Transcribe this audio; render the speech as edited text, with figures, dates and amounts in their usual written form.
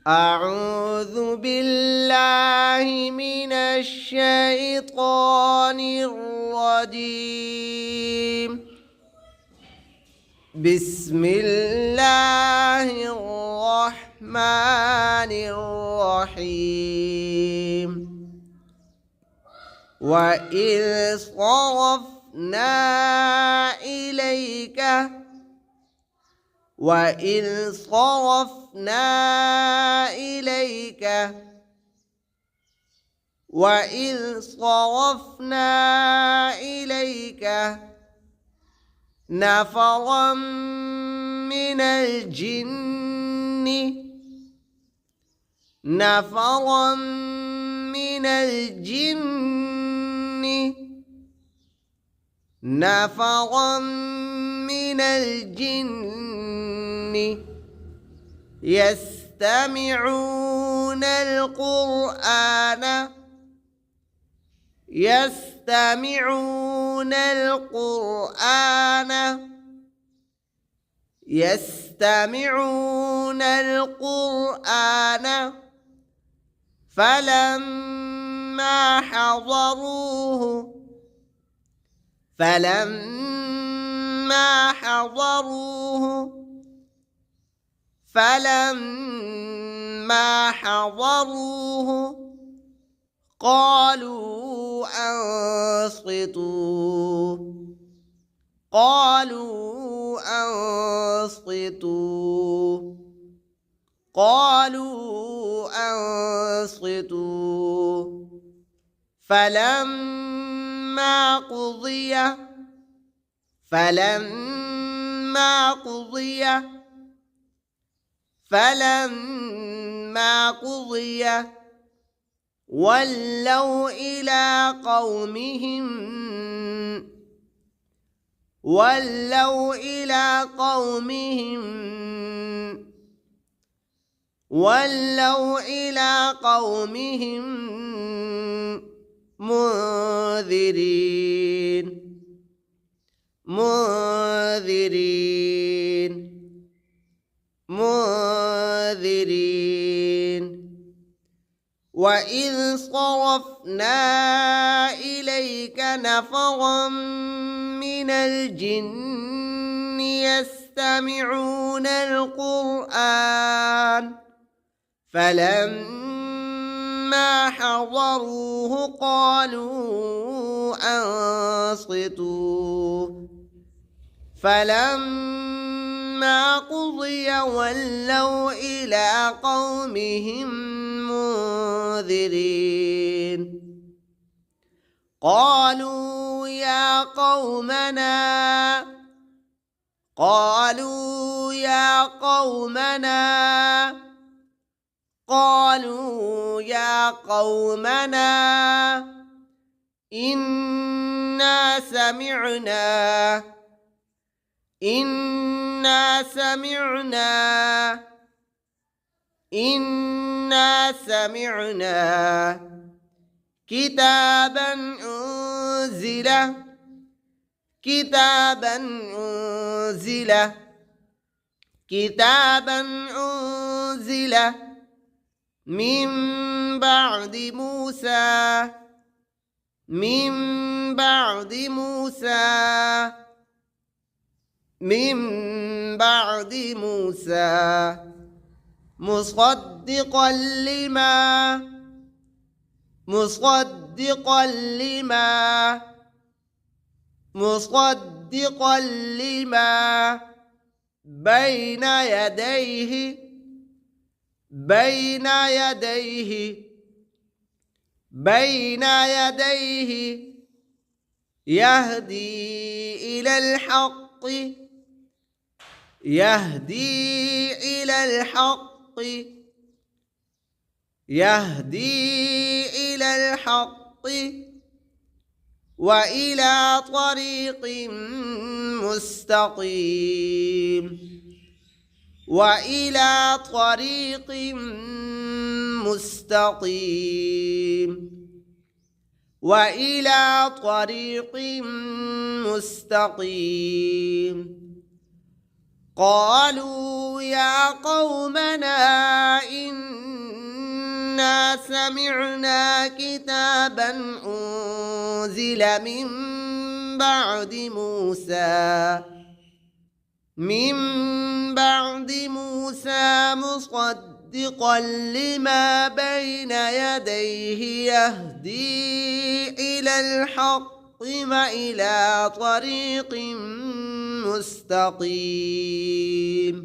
أعوذ بالله من الشيطان الرجيم. بسم الله الرحمن الرحيم. وإذ صرفنا إليك نفرا من الجن يستمعون القرآن فلما حضروه قالوا أنصتوا فلما قضي ولوا إلى قومهم منذرين. وإذ صرفنا إليك نفرا من الجن يستمعون القرآن فلما حضروه قالوا أنصتوا فلما قضي ولوا إلى قومهم منذرين. قالوا يا قومنا إنا سمعنا كتابا أنزل من بعد موسى مصدقا لما بين يديه يهدي إلى الحق وإلى طريق مستقيم. قالوا يا قومنا إنا سمعنا كتابا أنزل من بعد موسى مصدقا لما بين يديه يهدي إلى الحق وإلى طريق مستقيم.